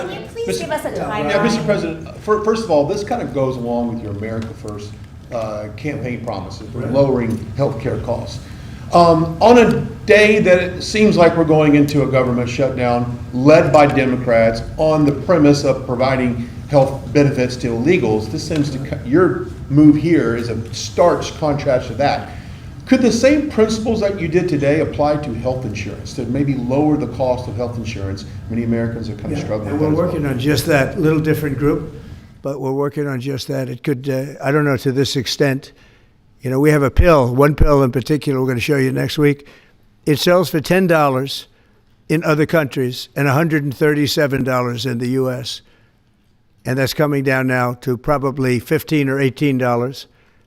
Can you please give us a timeline? Yeah, Mr. President, first of all, this kind of goes along with your America First campaign promises, with lowering healthcare costs. On a day that it seems like we're going into a government shutdown led by Democrats on the premise of providing health benefits to illegals, this seems to, your move here is a stark contrast to that. Could the same principles that you did today apply to health insurance, to maybe lower the cost of health insurance? Many Americans are kind of struggling with that. And we're working on just that, little different group, but we're working on just that. It could, I don't know to this extent. You know, we have a pill, one pill in particular we're going to show you next week. It sells for $10 in other countries and $137 in the U.S. And that's coming down now to probably $15 or $18.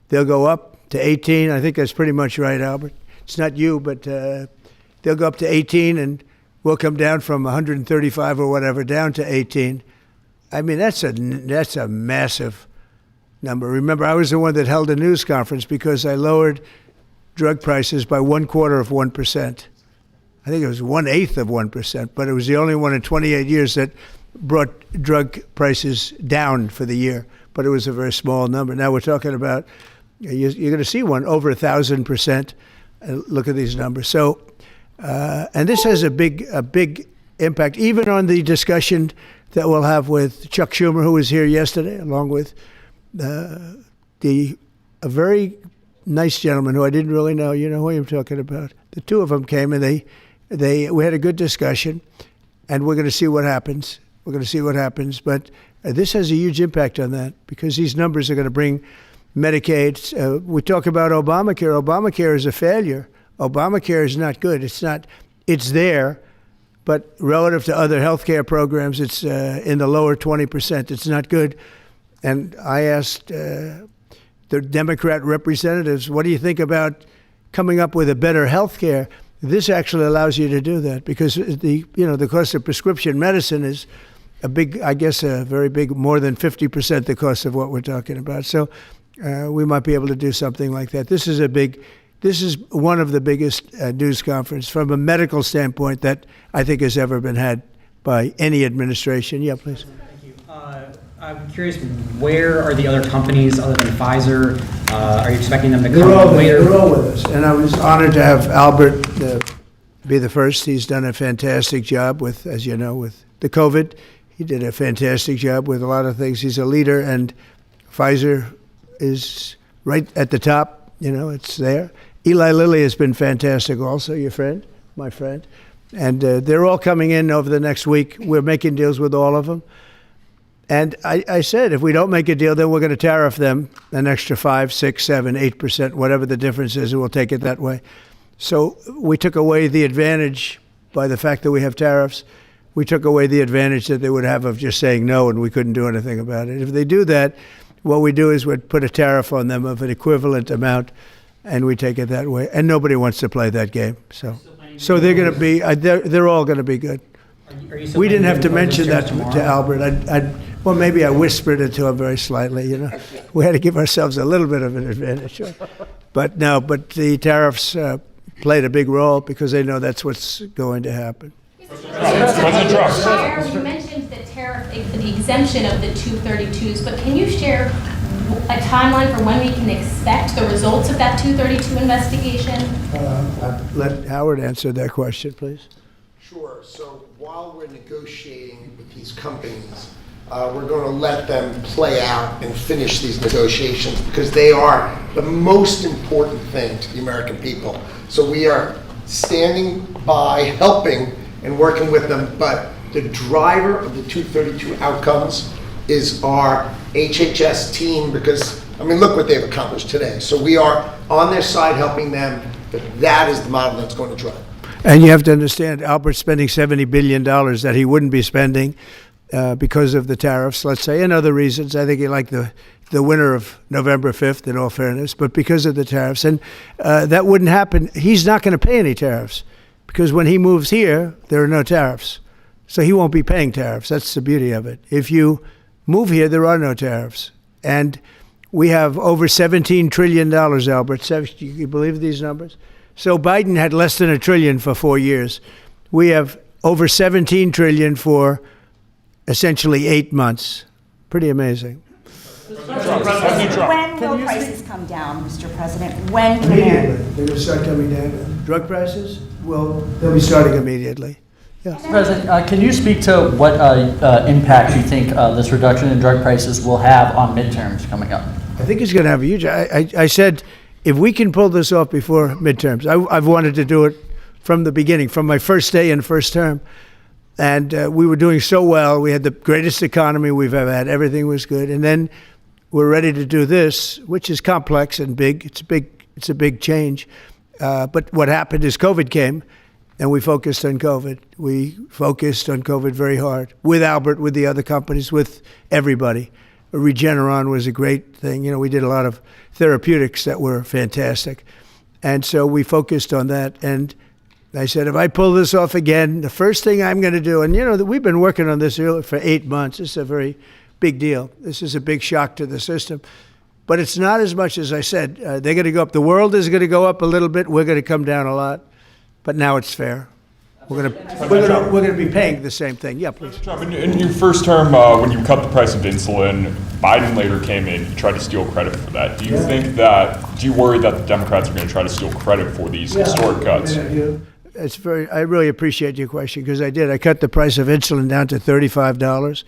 They'll go up to 18. I think that's pretty much right, Albert. It's not you, but they'll go up to 18 and we'll come down from 135 or whatever down to 18. I mean, that's a massive number. Remember, I was the one that held a news conference because I lowered drug prices by 1/4%. I think it was 1/8 of 1%, but it was the only one in 28 years that brought drug prices down for the year. But it was a very small number. Now we're talking about, you're going to see one over 1,000%. Look at these numbers. So, and this has a big impact, even on the discussion that we'll have with Chuck Schumer, who was here yesterday, along with a very nice gentleman who I didn't really know. You know who I'm talking about. The two of them came and we had a good discussion, and we're going to see what happens. We're going to see what happens, but this has a huge impact on that because these numbers are going to bring Medicaid. We talk about Obamacare. Obamacare is a failure. Obamacare is not good. It's there, but relative to other healthcare programs, it's in the lower 20%. It's not good. And I asked the Democrat representatives, what do you think about coming up with a better healthcare? This actually allows you to do that because the cost of prescription medicine is a very big, more than 50% the cost of what we're talking about. So we might be able to do something like that. This is one of the biggest news conferences from a medical standpoint that I think has ever been had by any administration. Yeah, please. Thank you. I'm curious, where are the other companies other than Pfizer? Are you expecting them to come later? They're all with us. And I was honored to have Albert be the first. He's done a fantastic job with, as you know, with the COVID. He did a fantastic job with a lot of things. He's a leader, and Pfizer is right at the top. You know, it's there. Eli Lilly has been fantastic also, my friend. And they're all coming in over the next week. We're making deals with all of them. And I said, if we don't make a deal, then we're going to tariff them an extra 5, 6, 7, 8%, whatever the difference is, and we'll take it that way. So we took away the advantage by the fact that we have tariffs. We took away the advantage that they would have of just saying no, and we couldn't do anything about it. If they do that, what we do is we'd put a tariff on them of an equivalent amount, and we take it that way. And nobody wants to play that game. So they're going to be, they're all going to be good. We didn't have to mention that to Albert. Well, maybe I whispered it to him very slightly, you know. We had to give ourselves a little bit of an advantage. But the tariffs played a big role because they know that's what's going to happen. President Trump. You mentioned the tariff, the exemption of the 232s, but can you share a timeline for when we can expect the results of that 232 investigation? Let Howard answer that question, please. Sure. So while we're negotiating with these companies, we're going to let them play out and finish these negotiations because they are the most important thing to the American people. So we are standing by, helping and working with them, but the driver of the 232 outcomes is our HHS team because, I mean, look what they've accomplished today. So we are on their side helping them, but that is the model that's going to drive. And you have to understand, Albert's spending $70 billion that he wouldn't be spending because of the tariffs, let's say, and other reasons. I think he liked the winner of November 5th, in all fairness, but because of the tariffs. And that wouldn't happen. He's not going to pay any tariffs because when he moves here, there are no tariffs. So he won't be paying tariffs. That's the beauty of it. If you move here, there are no tariffs. And we have over $17 trillion, Albert. Do you believe these numbers? So Biden had less than $1 trillion for 4 years. We have over $17 trillion for essentially 8 months. Pretty amazing. President Trump. When will prices come down, Mr. President? When can Immediately. They're going to start coming down. Drug prices, well, they'll be starting immediately. Yeah. President, can you speak to what impact you think this reduction in drug prices will have on midterms coming up? I think it's going to have a huge. I said, if we can pull this off before midterms, I've wanted to do it from the beginning, from my first day in first term. And we were doing so well. We had the greatest economy we've ever had. Everything was good. And then we're ready to do this, which is complex and big. It's a big change. But what happened is COVID came, and we focused on COVID. We focused on COVID very hard, with Albert, with the other companies, with everybody. Regeneron was a great thing. You know, we did a lot of therapeutics that were fantastic. And so we focused on that. And I said, if I pull this off again, the first thing I'm going to do, and you know, we've been working on this for 8 months. It's a very big deal. This is a big shock to the system. But it's not as much as I said. They're going to go up. The world is going to go up a little bit. We're going to come down a lot. But now it's fair. We're going to be paying the same thing. Yeah, please. Trump, in your first term, when you cut the price of insulin, Biden later came in and tried to steal credit for that. Do you worry that the Democrats are going to try to steal credit for these historic cuts? I really appreciate your question, because I did. I cut the price of insulin down to $35.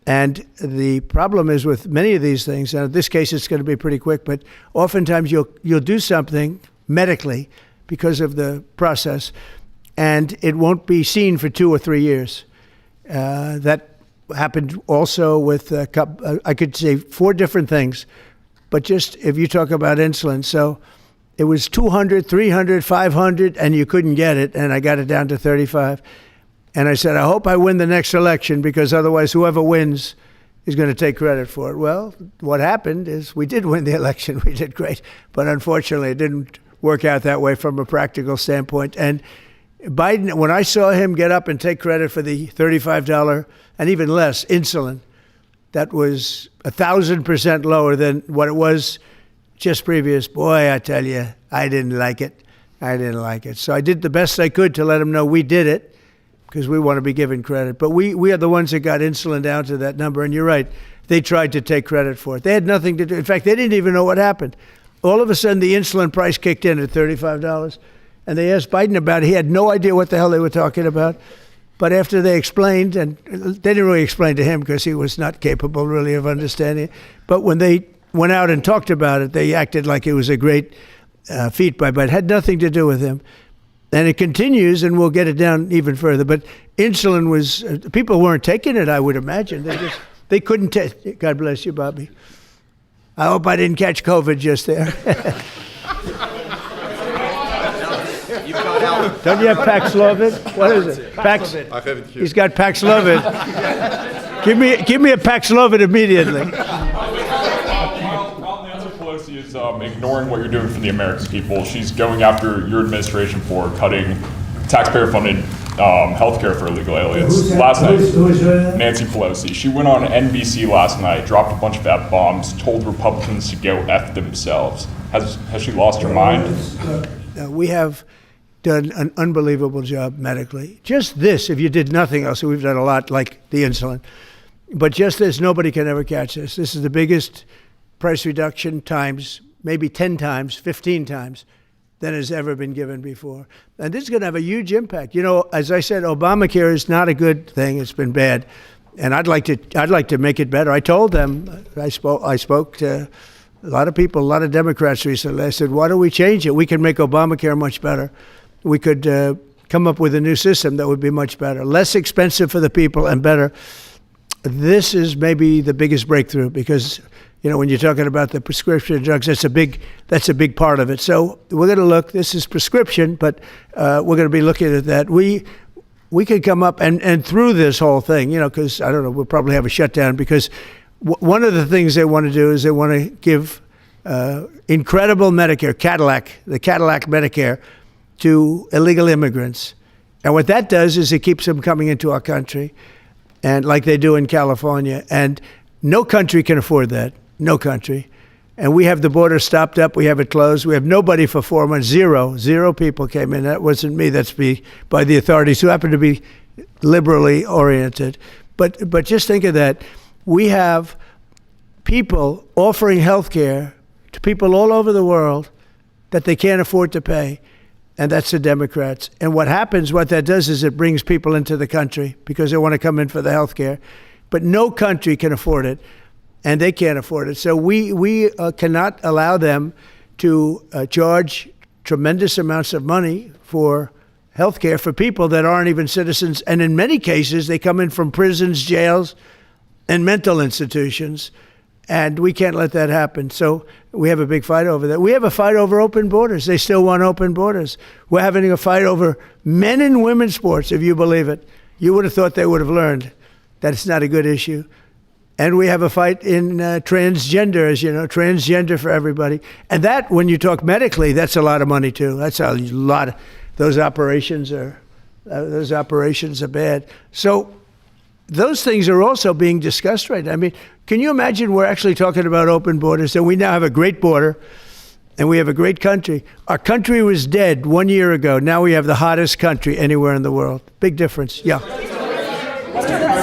And the problem is with many of these things, and in this case it's going to be pretty quick, but oftentimes you'll do something medically because of the process, and it won't be seen for 2 or 3 years. That happened also with, I could say 4 different things, but just if you talk about insulin, so it was 200, 300, 500, and you couldn't get it, and I got it down to 35. And I said, I hope I win the next election, because otherwise whoever wins is going to take credit for it. Well, what happened is we did win the election. We did great. But unfortunately, it didn't work out that way from a practical standpoint. And Biden, when I saw him get up and take credit for the $35 and even less insulin, that was 1,000% lower than what it was just previous. Boy, I tell you, I didn't like it. I didn't like it. So I did the best I could to let him know we did it, because we want to be given credit. But we are the ones that got insulin down to that number. And you're right, they tried to take credit for it. They had nothing to do. In fact, they didn't even know what happened. All of a sudden, the insulin price kicked in at $35. And they asked Biden about it. He had no idea what the hell they were talking about. But after they explained, and they didn't really explain to him because he was not capable really of understanding it. But when they went out and talked about it, they acted like it was a great feat by Biden. It had nothing to do with him. And it continues, and we'll get it down even further. But insulin was, people weren't taking it, I would imagine. They couldn't take. God bless you, Bobby. I hope I didn't catch COVID just there. Don't you have Paxlovid? What is it? He's got Paxlovid. Give me a Paxlovid immediately. Pelosi is ignoring what you're doing for the American people. She's going after your administration for cutting taxpayer-funded health care for illegal aliens. Last night, Nancy Pelosi, she went on NBC last night, dropped a bunch of F-bombs, told Republicans to go F themselves. Has she lost her mind? We have done an unbelievable job medically. Just this, if you did nothing else, we've done a lot like the insulin, but just this, nobody can ever catch this. This is the biggest price reduction times, maybe 10 times, 15 times than has ever been given before. And this is going to have a huge impact. You know, as I said, Obamacare is not a good thing. It's been bad. And I'd like to make it better. I told them, I spoke to a lot of people, a lot of Democrats recently. I said, why don't we change it? We can make Obamacare much better. We could come up with a new system that would be much better, less expensive for the people and better. This is maybe the biggest breakthrough, because you know, when you're talking about the prescription drugs, that's a big part of it. So we're going to look. This is prescription, but we're going to be looking at that. We could come up and through this whole thing, you know, because I don't know, we'll probably have a shutdown, because one of the things they want to do is they want to give incredible Medicare, the Cadillac Medicare, to illegal immigrants. And what that does is it keeps them coming into our country, and like they do in California. And no country can afford that. No country. And we have the border stopped up. We have it closed. We have nobody for 4 months. Zero people came in. That wasn't me. That's by the authorities, who happen to be liberally oriented. But just think of that. We have people offering health care to people all over the world that they can't afford to pay, and that's the Democrats. And what that does is it brings people into the country because they want to come in for the health care. But no country can afford it, and they can't afford it. So we cannot allow them to charge tremendous amounts of money for health care for people that aren't even citizens. And in many cases, they come in from prisons, jails, and mental institutions. And we can't let that happen. So we have a big fight over that. We have a fight over open borders. They still want open borders. We're having a fight over men and women's sports, if you believe it. You would have thought they would have learned that it's not a good issue. And we have a fight in transgender, as you know, transgender for everybody. And that, when you talk medically, that's a lot of money too. That's a lot. Those operations are bad. So those things are also being discussed right now. I mean, can you imagine we're actually talking about open borders, and we now have a great border, and we have a great country. Our country was dead 1 year ago. Now we have the hottest country anywhere in the world. Big difference. Yeah.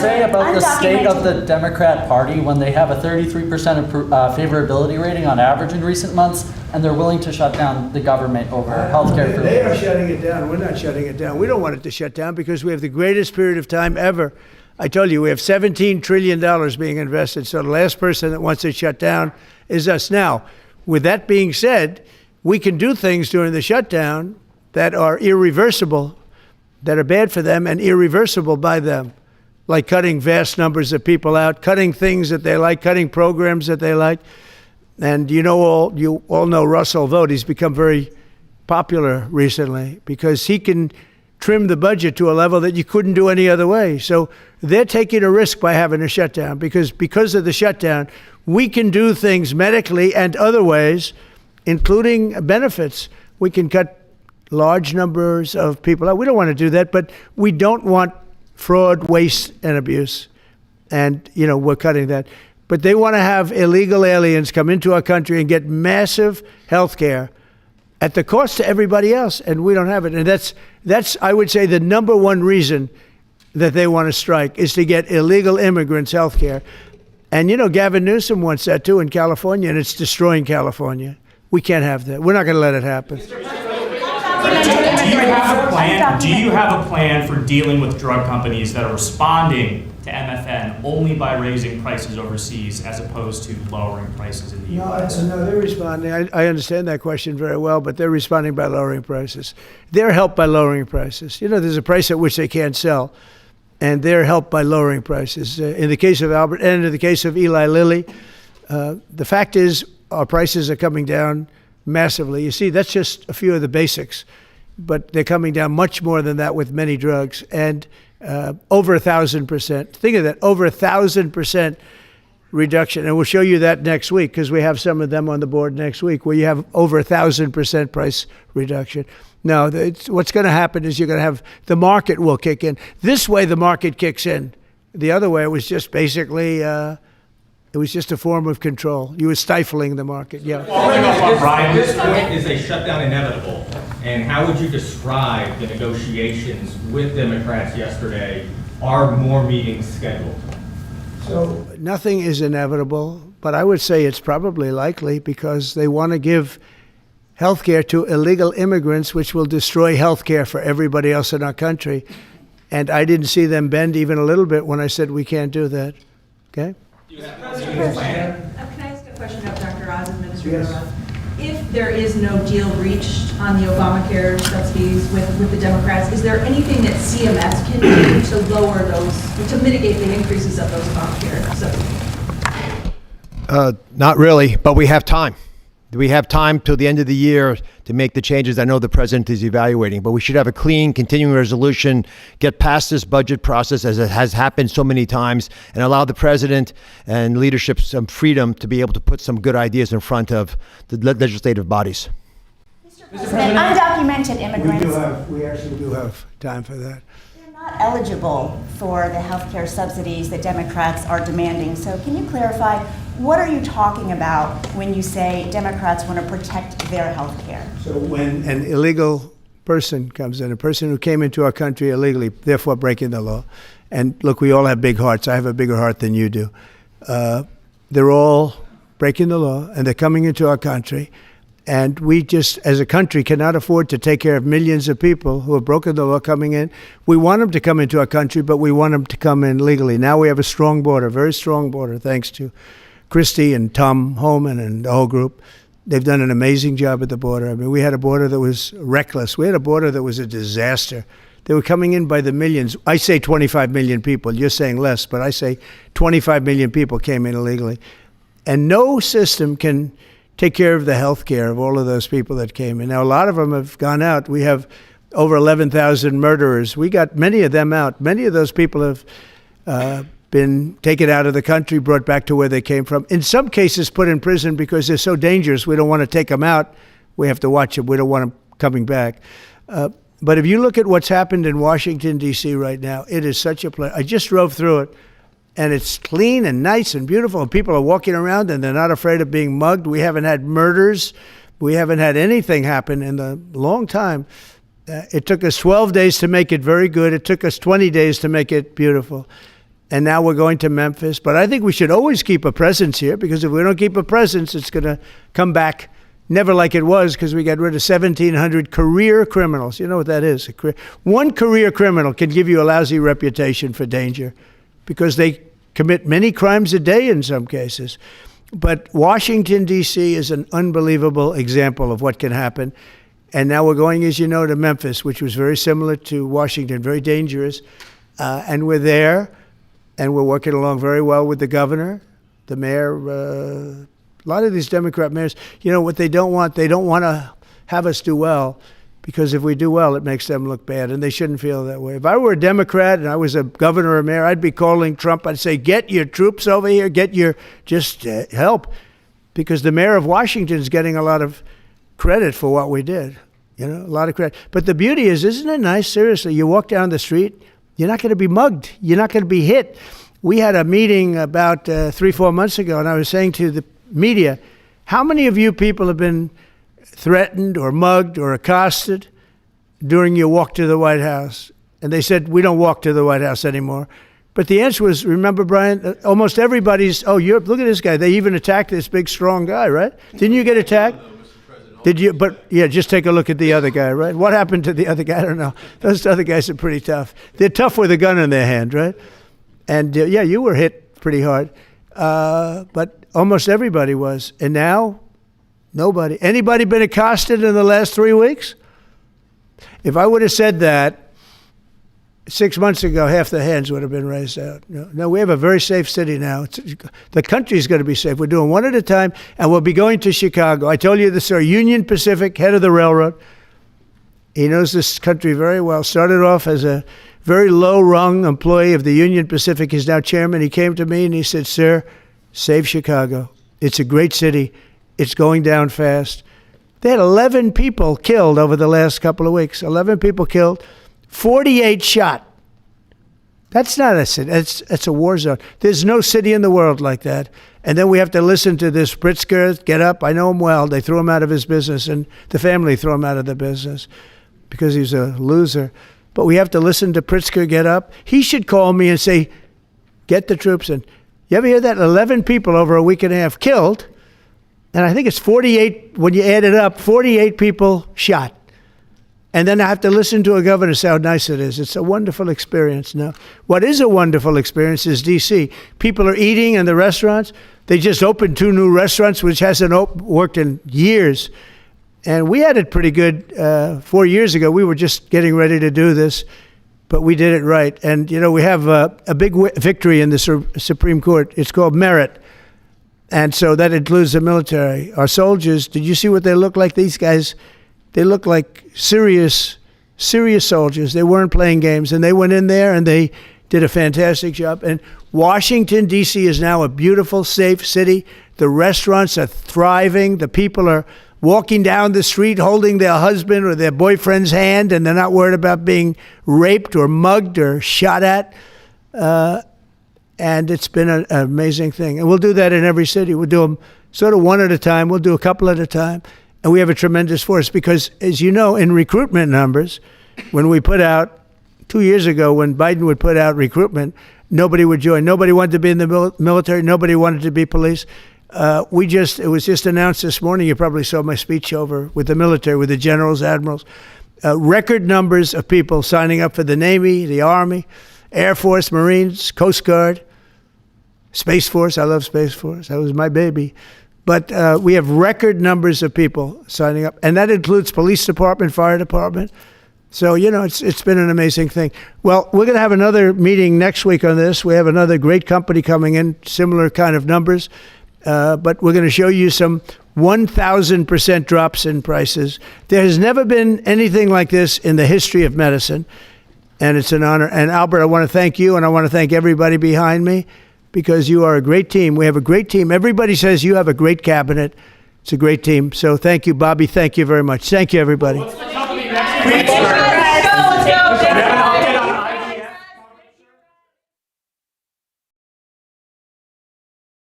Say about the state of the Democrat Party when they have a 33% favorability rating on average in recent months, and they're willing to shut down the government over health care. They are shutting it down. We're not shutting it down. We don't want it to shut down because we have the greatest period of time ever. I told you, we have $17 trillion being invested, so the last person that wants it shut down is us. Now, with that being said, we can do things during the shutdown that are irreversible, that are bad for them and irreversible by them, like cutting vast numbers of people out, cutting things that they like, cutting programs that they like. And you all know Russell Vought. He's become very popular recently because he can trim the budget to a level that you couldn't do any other way. So they're taking a risk by having a shutdown because of the shutdown, we can do things medically and other ways, including benefits. We can cut large numbers of people out. We don't want to do that, but we don't want fraud, waste, and abuse. And, we're cutting that. But they want to have illegal aliens come into our country and get massive health care at the cost to everybody else, and we don't have it. And that's I would say, the number one reason that they want to strike is to get illegal immigrants health care. And, Gavin Newsom wants that too in California, and it's destroying California. We can't have that. We're not going to let it happen. Do you have a plan for dealing with drug companies that are responding to MFN only by raising prices overseas as opposed to lowering prices in the U.S.? No, they're responding. I understand that question very well, but they're responding by lowering prices. They're helped by lowering prices. There's a price at which they can't sell, and they're helped by lowering prices. In the case of Albert and in the case of Eli Lilly, the fact is our prices are coming down massively. You see, that's just a few of the basics, but they're coming down much more than that with many drugs, and over 1,000%. Think of that, over 1,000% reduction. And we'll show you that next week because we have some of them on the board next week where you have over 1,000% price reduction. No, what's going to happen is you're going to have the market will kick in. This way, the market kicks in. The other way, it was just basically it was just a form of control. You were stifling the market. Yeah. At this point, is a shutdown inevitable? And how would you describe the negotiations with Democrats yesterday? Are more meetings scheduled? So nothing is inevitable, but I would say it's probably likely because they want to give health care to illegal immigrants, which will destroy health care for everybody else in our country. And I didn't see them bend even a little bit when I said we can't do that. Okay? Can I ask a question of Dr. Oz, Administrator Oz? If there is no deal reached on the Obamacare subsidies with the Democrats, is there anything that CMS can do to lower those, to mitigate the increases of those Obamacare subsidies? Not really, but we have time. We have time till the end of the year to make the changes I know the president is evaluating, but we should have a clean, continuing resolution, get past this budget process as it has happened so many times, and allow the president and leadership some freedom to be able to put some good ideas in front of the legislative bodies. Mr. President, undocumented immigrants. We actually do have time for that. They're not eligible for the health care subsidies that Democrats are demanding. So can you clarify, what are you talking about when you say Democrats want to protect their health care? So when an illegal person comes in, a person who came into our country illegally, therefore breaking the law. And look, we all have big hearts. I have a bigger heart than you do. They're all breaking the law, and they're coming into our country. And we just, as a country, cannot afford to take care of millions of people who have broken the law coming in. We want them to come into our country, but we want them to come in legally. Now we have a strong border, very strong border, thanks to Christie and Tom Homan and the whole group. They've done an amazing job at the border. I mean, we had a border that was reckless. We had a border that was a disaster. They were coming in by the millions. I say 25 million people. You're saying less, but I say 25 million people came in illegally. And no system can take care of the health care of all of those people that came in. Now, a lot of them have gone out. We have over 11,000 murderers. We got many of them out. Many of those people have been taken out of the country, brought back to where they came from. In some cases, put in prison because they're so dangerous. We don't want to take them out. We have to watch them. We don't want them coming back. But if you look at what's happened in Washington, D.C. right now, it is such a place. I just drove through it. And it's clean and nice and beautiful, and people are walking around and they're not afraid of being mugged. We haven't had murders. We haven't had anything happen in a long time. It took us 12 days to make it very good. It took us 20 days to make it beautiful. And now we're going to Memphis. But I think we should always keep a presence here, because if we don't keep a presence, it's going to come back never like it was, because we got rid of 1,700 career criminals. You know what that is? One career criminal can give you a lousy reputation for danger, because they commit many crimes a day in some cases. But Washington, D.C. is an unbelievable example of what can happen. And now we're going, as you know, to Memphis, which was very similar to Washington, very dangerous. And we're there, and we're working along very well with the governor, the mayor. A lot of these Democrat mayors, you know what they don't want to have us do well, because if we do well, it makes them look bad, and they shouldn't feel that way. If I were a Democrat and I was a governor or mayor, I'd be calling Trump. I'd say, get your troops over here, just help, because the mayor of Washington is getting a lot of credit for what we did, a lot of credit. But the beauty is, isn't it nice, seriously, you walk down the street, you're not going to be mugged, you're not going to be hit. We had a meeting about 3-4 months ago, and I was saying to the media, how many of you people have been threatened or mugged or accosted during your walk to the White House? And they said, we don't walk to the White House anymore. But the answer was, remember, Brian, almost everybody's, look at this guy. They even attacked this big, strong guy, right? Didn't you get attacked? Did you? But yeah, just take a look at the other guy, right? What happened to the other guy? I don't know. Those other guys are pretty tough. They're tough with a gun in their hand, right? And yeah, you were hit pretty hard. But almost everybody was. And now, nobody. Anybody been accosted in the last 3 weeks? If I would have said that 6 months ago, half the hands would have been raised out. No, we have a very safe city now. The country's going to be safe. We're doing one at a time, and we'll be going to Chicago. I told you this, sir. Union Pacific, head of the railroad. He knows this country very well. Started off as a very low-rung employee of the Union Pacific. He's now chairman. He came to me and he said, sir, save Chicago. It's a great city. It's going down fast. They had 11 people killed over the last couple of weeks. 11 people killed, 48 shot. That's not a city. That's a war zone. There's no city in the world like that. And then we have to listen to this Pritzker get up. I know him well. They threw him out of his business, and the family threw him out of the business because he's a loser. But we have to listen to Pritzker get up. He should call me and say, get the troops in. You ever hear that? 11 people over a week and a half killed. And I think it's 48, when you add it up, 48 people shot. And then I have to listen to a governor say how nice it is. It's a wonderful experience. Now, what is a wonderful experience is D.C. People are eating in the restaurants. They just opened 2 new restaurants, which hasn't worked in years. And we had it pretty good 4 years ago. We were just getting ready to do this, but we did it right. And, we have a big victory in the Supreme Court. It's called merit. And so that includes the military. Our soldiers, did you see what they look like? These guys, they look like serious soldiers. They weren't playing games. And they went in there and they did a fantastic job. And Washington, D.C. is now a beautiful, safe city. The restaurants are thriving. The people are walking down the street holding their husband or their boyfriend's hand, and they're not worried about being raped or mugged or shot at. And it's been an amazing thing. And we'll do that in every city. We'll do them sort of one at a time. We'll do a couple at a time. And we have a tremendous force because, as you know, in recruitment numbers, when we put out, 2 years ago, when Biden would put out recruitment, nobody would join. Nobody wanted to be in the military. Nobody wanted to be police. It was just announced this morning. You probably saw my speech over with the military, with the generals, admirals. Record numbers of people signing up for the Navy, the Army, Air Force, Marines, Coast Guard, Space Force. I love Space Force. That was my baby. But we have record numbers of people signing up, and that includes police department, fire department. So, it's been an amazing thing. Well, we're going to have another meeting next week on this. We have another great company coming in, similar kind of numbers. But we're going to show you some 1,000% drops in prices. There has never been anything like this in the history of medicine, and it's an honor. And Albert, I want to thank you, and I want to thank everybody behind me, because you are a great team. We have a great team. Everybody says you have a great cabinet. It's a great team. So thank you, Bobby. Thank you very much. Thank you, everybody. What's the company next week?